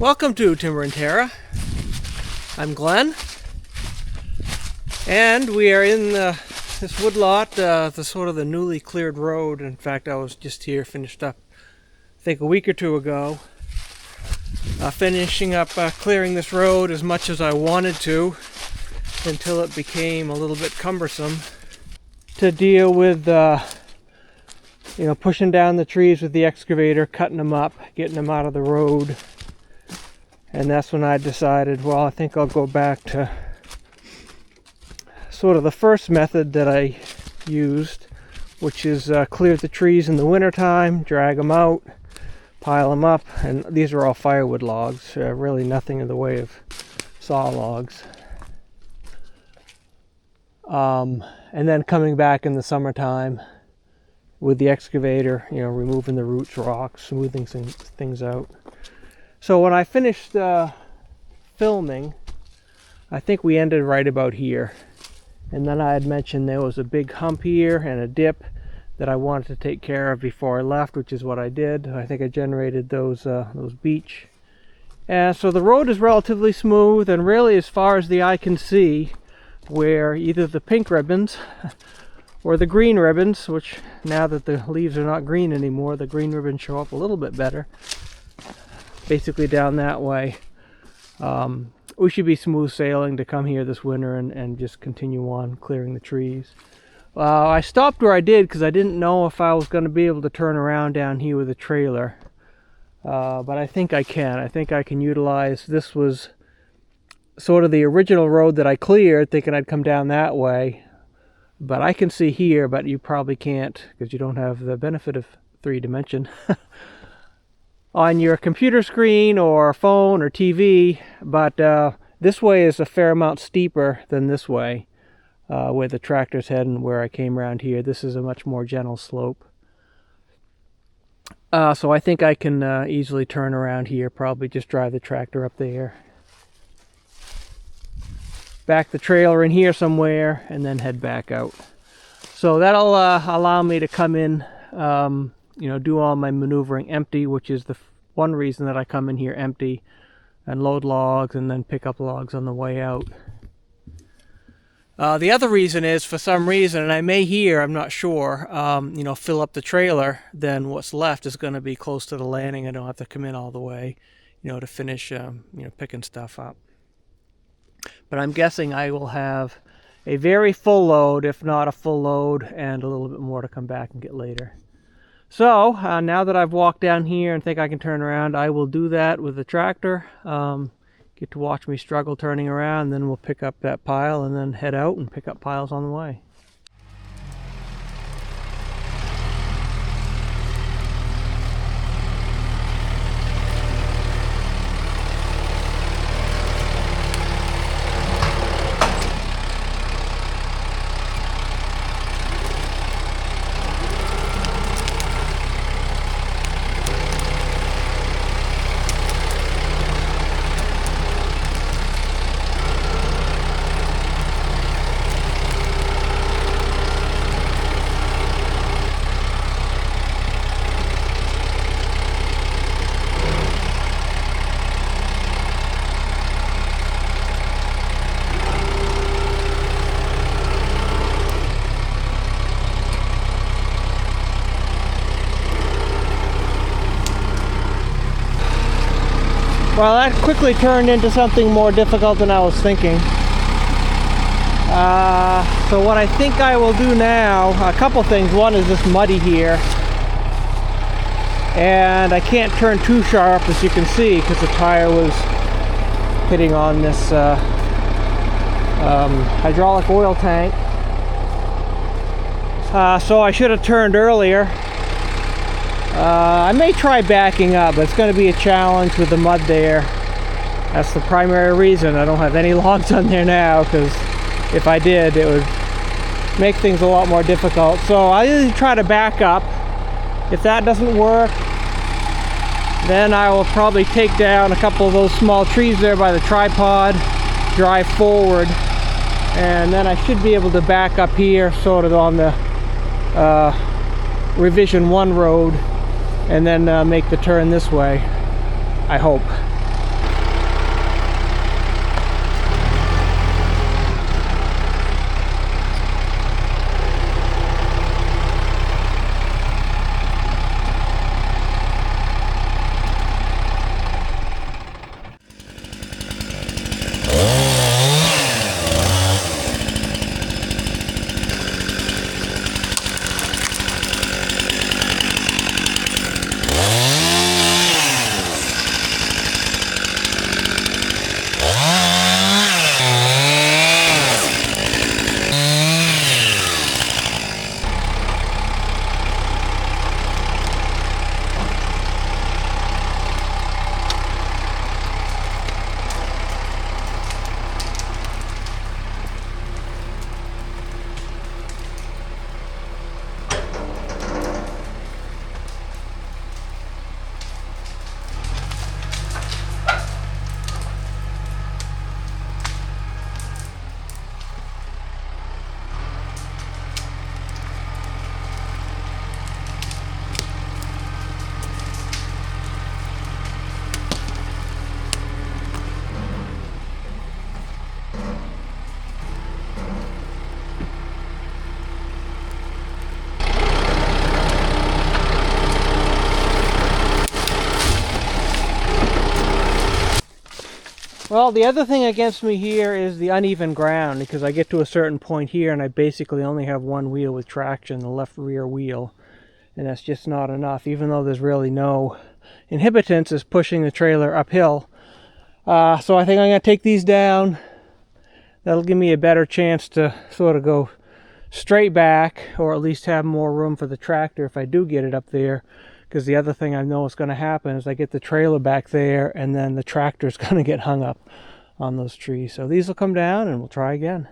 Welcome to Timber&Terra. I'm Glenn, and we are in this woodlot, the sort of the newly cleared road. In fact, I was just here, finished up, I think a week or two ago, finishing up clearing this road as much as I wanted to, until it became a little bit cumbersome to deal with, pushing down the trees with the excavator, cutting them up, getting them out of the road. And that's when I decided, well, I think I'll go back to sort of the first method that I used, which is clear the trees in the wintertime, drag them out, pile them up, and these are all firewood logs, really nothing in the way of saw logs. And then coming back in the summertime with the excavator, removing the roots, rocks, smoothing things out. So when I finished filming, I think we ended right about here. And then I had mentioned there was a big hump here and a dip that I wanted to take care of before I left, which is what I did. I think I generated those beach. And so the road is relatively smooth, and really as far as the eye can see, where either the pink ribbons or the green ribbons, which now that the leaves are not green anymore, the green ribbons show up a little bit better. Basically down that way. We should be smooth sailing to come here this winter and just continue on clearing the trees. I stopped where I did because I didn't know if I was going to be able to turn around down here with a trailer. But I think I can. I think I can utilize, this was sort of the original road that I cleared, thinking I'd come down that way. But I can see here, but you probably can't because you don't have the benefit of 3D on your computer screen or phone or TV, but this way is a fair amount steeper than this way, where the tractor's heading, where I came around here. This is a much more gentle slope. So I think I can easily turn around here, probably just drive the tractor up there, back the trailer in here somewhere, and then head back out. So that'll allow me to come in, do all my maneuvering empty, which is the one reason that I come in here empty, and load logs and then pick up logs on the way out. The other reason is, for some reason, and I may hear, I'm not sure, fill up the trailer, then what's left is going to be close to the landing. I don't have to come in all the way, to finish, picking stuff up. But I'm guessing I will have a very full load, if not a full load, and a little bit more to come back and get later. So now that I've walked down here and think I can turn around, I will do that with the tractor. Get to watch me struggle turning around, and then we'll pick up that pile and then head out and pick up piles on the way. Well, that quickly turned into something more difficult than I was thinking. So what I think I will do now, a couple things. One is this muddy here, and I can't turn too sharp, as you can see, because the tire was hitting on this hydraulic oil tank. So I should have turned earlier. I may try backing up, but it's going to be a challenge with the mud there. That's the primary reason I don't have any logs on there now, because if I did, it would make things a lot more difficult. So I usually try to back up. If that doesn't work, then I will probably take down a couple of those small trees there by the tripod, drive forward, and then I should be able to back up here sort of on the revision 1 road, and then make the turn this way, I hope. Well, the other thing against me here is the uneven ground, because I get to a certain point here and I basically only have one wheel with traction, the left rear wheel, and that's just not enough, even though there's really no inhibitance is pushing the trailer uphill. So I think I'm going to take these down. That'll give me a better chance to sort of go straight back, or at least have more room for the tractor if I do get it up there. Because the other thing I know is going to happen is I get the trailer back there and then the tractor's going to get hung up on those trees. So these will come down and we'll try again.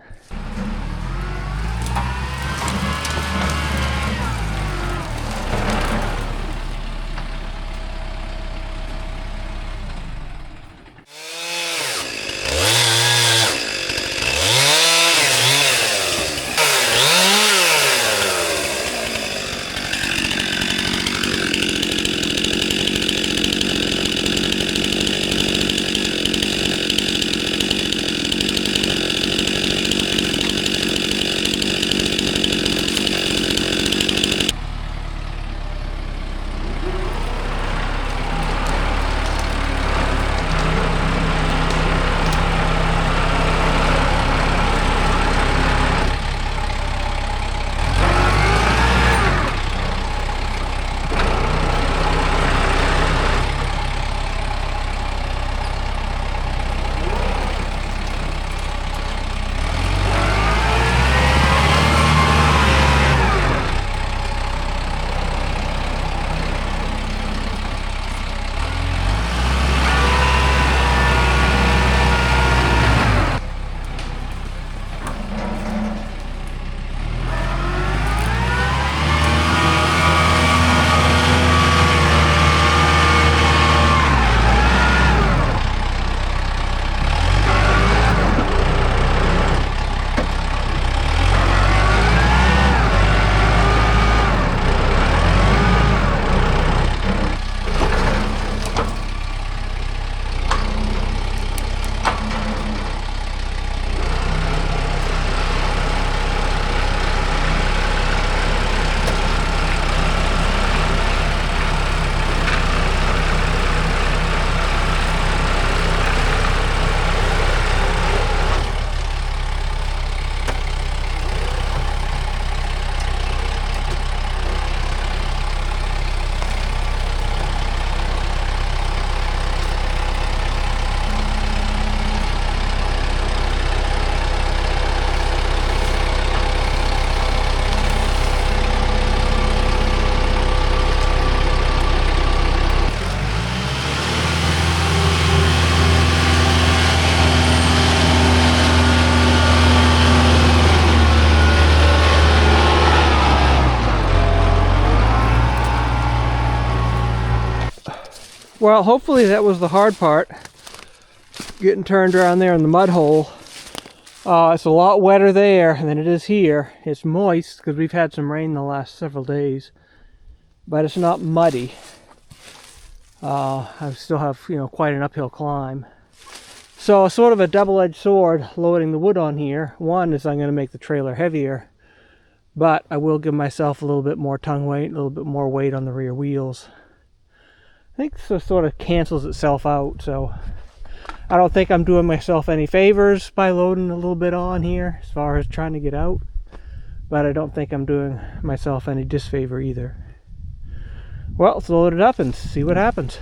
Well, hopefully that was the hard part, getting turned around there in the mud hole. It's a lot wetter there than it is here. It's moist because we've had some rain the last several days, but it's not muddy. I still have, quite an uphill climb. So sort of a double-edged sword loading the wood on here. One is I'm going to make the trailer heavier, but I will give myself a little bit more tongue weight, a little bit more weight on the rear wheels. I think this sort of cancels itself out, so I don't think I'm doing myself any favors by loading a little bit on here as far as trying to get out, but I don't think I'm doing myself any disfavor either. Well, let's load it up and see what happens.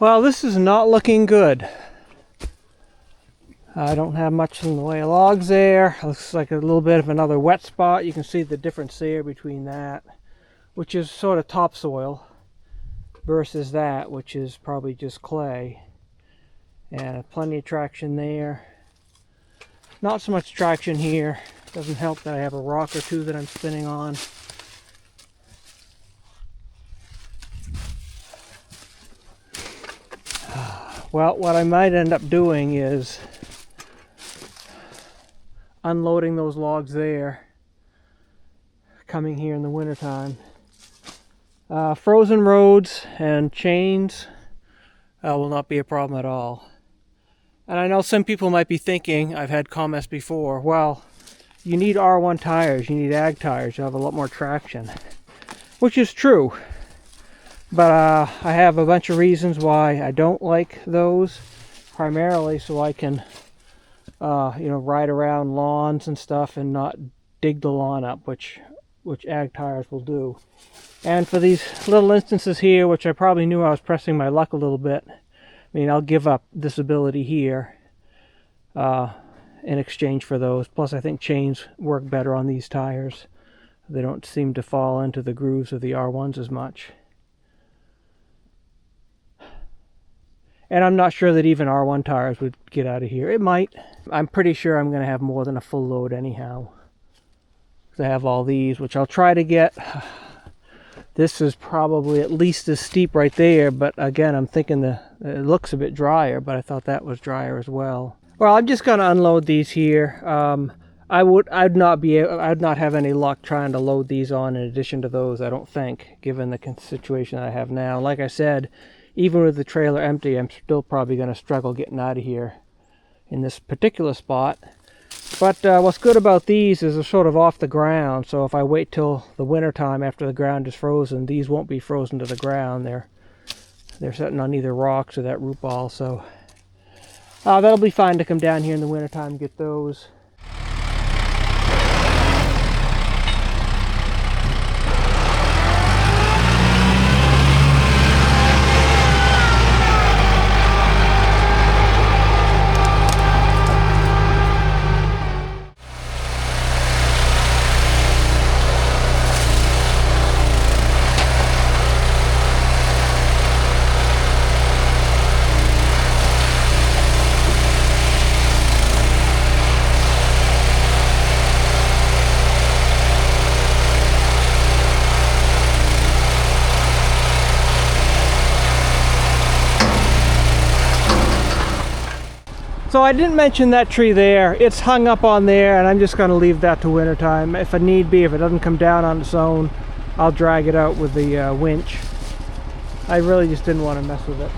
Well, this is not looking good. I don't have much in the way of logs there. Looks like a little bit of another wet spot. You can see the difference there between that, which is sort of topsoil, versus that, which is probably just clay. And plenty of traction there. Not so much traction here. Doesn't help that I have a rock or two that I'm spinning on. Well, what I might end up doing is unloading those logs there, coming here in the wintertime. Frozen roads and chains will not be a problem at all. And I know some people might be thinking, I've had comments before, well, you need R1 tires, you need ag tires, you'll have a lot more traction. Which is true. But I have a bunch of reasons why I don't like those. Primarily so I can ride around lawns and stuff and not dig the lawn up, which ag tires will do. And for these little instances here, which I probably knew I was pressing my luck a little bit, I mean, I'll give up this ability here in exchange for those. Plus, I think chains work better on these tires. They don't seem to fall into the grooves of the R1s as much. And I'm not sure that even R1 tires would get out of here. It might. I'm pretty sure I'm going to have more than a full load anyhow. I have all these, which I'll try to get. This is probably at least as steep right there, but again, I'm thinking it looks a bit drier, but I thought that was drier as well. Well, I'm just going to unload these here. I'd not have any luck trying to load these on in addition to those, I don't think, given the situation that I have now. Like I said, even with the trailer empty, I'm still probably going to struggle getting out of here in this particular spot. But what's good about these is they're sort of off the ground, so if I wait till the winter time after the ground is frozen, these won't be frozen to the ground. They're sitting on either rocks or that root ball, so that'll be fine to come down here in the winter time and get those. So I didn't mention that tree there. It's hung up on there, and I'm just going to leave that to wintertime. If I need be, if it doesn't come down on its own, I'll drag it out with the winch. I really just didn't want to mess with it.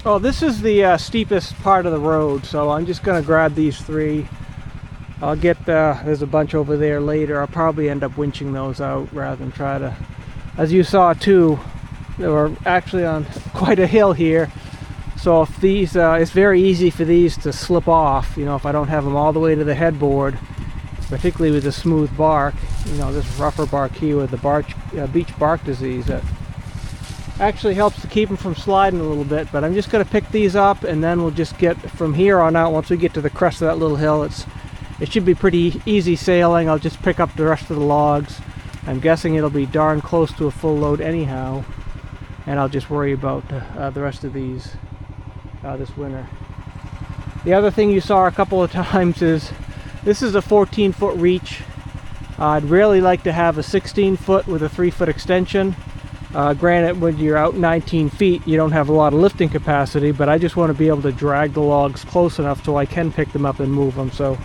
Oh, this is the steepest part of the road, so I'm just going to grab these 3. I'll get, there's a bunch over there later. I'll probably end up winching those out rather than try to, as you saw too, they were actually on quite a hill here. So if these, it's very easy for these to slip off, you know, if I don't have them all the way to the headboard, particularly with the smooth bark, you know, this rougher bark here with the beech bark disease that actually helps to keep them from sliding a little bit. But I'm just going to pick these up, and then we'll just get from here on out. Once we get to the crest of that little hill, it should be pretty easy sailing. I'll just pick up the rest of the logs. I'm guessing it'll be darn close to a full load anyhow, and I'll just worry about the rest of these this winter. The other thing you saw a couple of times is this is a 14-foot reach. I'd really like to have a 16-foot with a 3-foot extension. Granted, when you're out 19 feet, you don't have a lot of lifting capacity, but I just want to be able to drag the logs close enough so I can pick them up and move them. So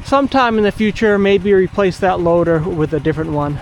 sometime in the future, maybe replace that loader with a different one.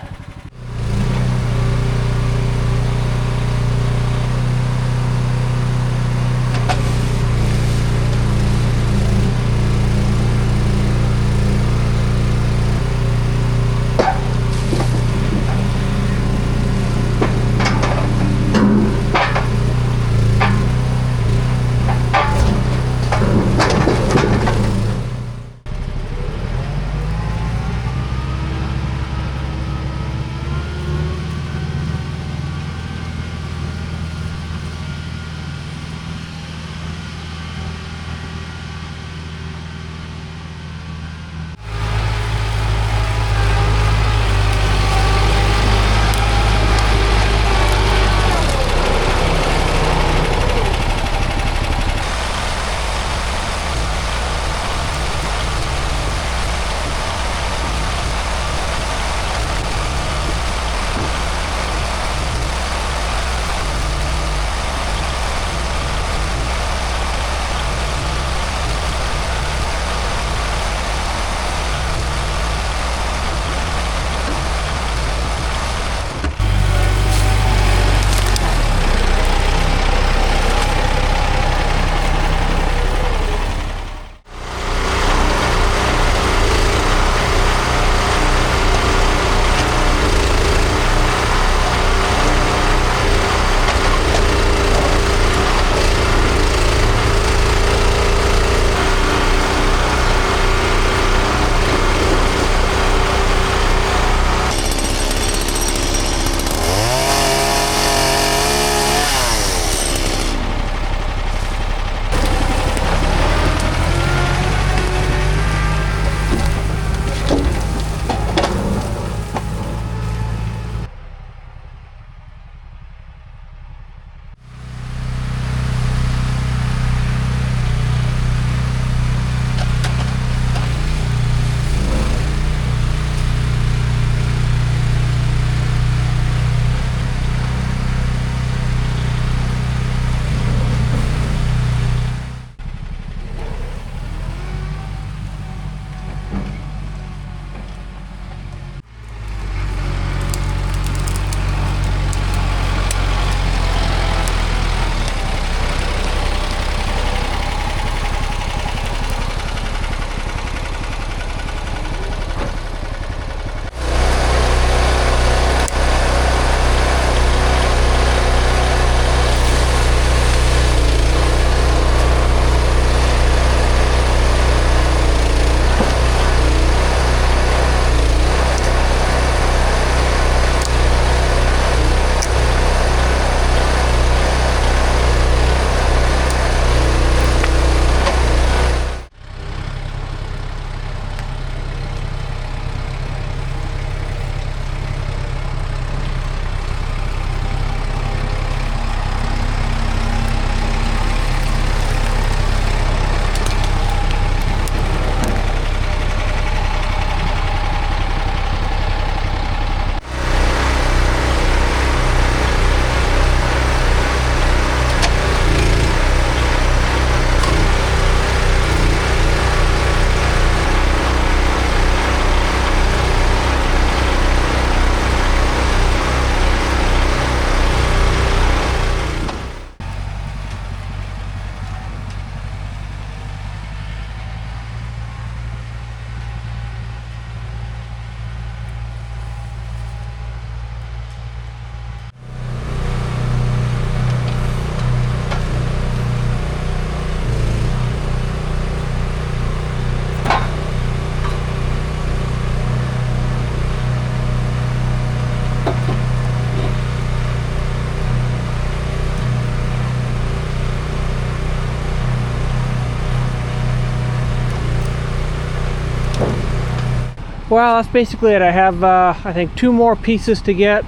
Well, that's basically it. I have, I think, 2 more pieces to get,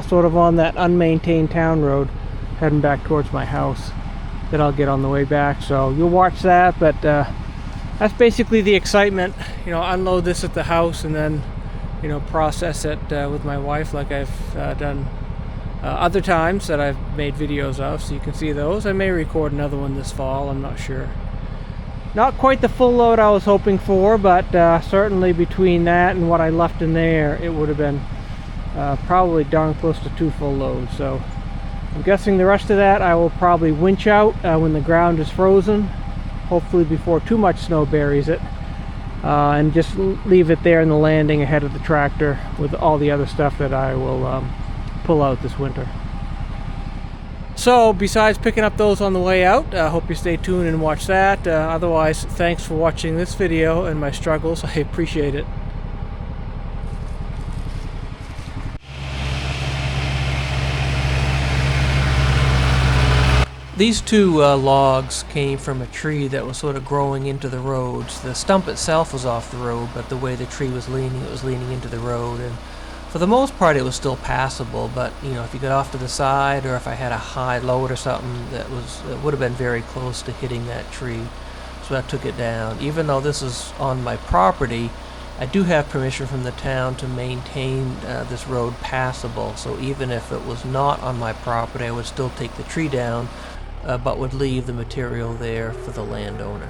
sort of on that unmaintained town road, heading back towards my house, that I'll get on the way back. So you'll watch that, but that's basically the excitement. You know, unload this at the house and then, you know, process it with my wife like I've done other times that I've made videos of, so you can see those. I may record another one this fall, I'm not sure. Not quite the full load I was hoping for, but certainly between that and what I left in there, it would have been probably darn close to 2 full loads. So I'm guessing the rest of that I will probably winch out when the ground is frozen, hopefully before too much snow buries it, and just leave it there in the landing ahead of the tractor with all the other stuff that I will pull out this winter. So besides picking up those on the way out, I hope you stay tuned and watch that. Otherwise, thanks for watching this video and my struggles. I appreciate it. These 2 logs came from a tree that was sort of growing into the roads. The stump itself was off the road, but the way the tree was leaning, it was leaning into the road. And for the most part, it was still passable, but you know, if you got off to the side, or if I had a high load or something, it would have been very close to hitting that tree. So I took it down. Even though this is on my property, I do have permission from the town to maintain this road passable. So even if it was not on my property, I would still take the tree down, but would leave the material there for the landowner.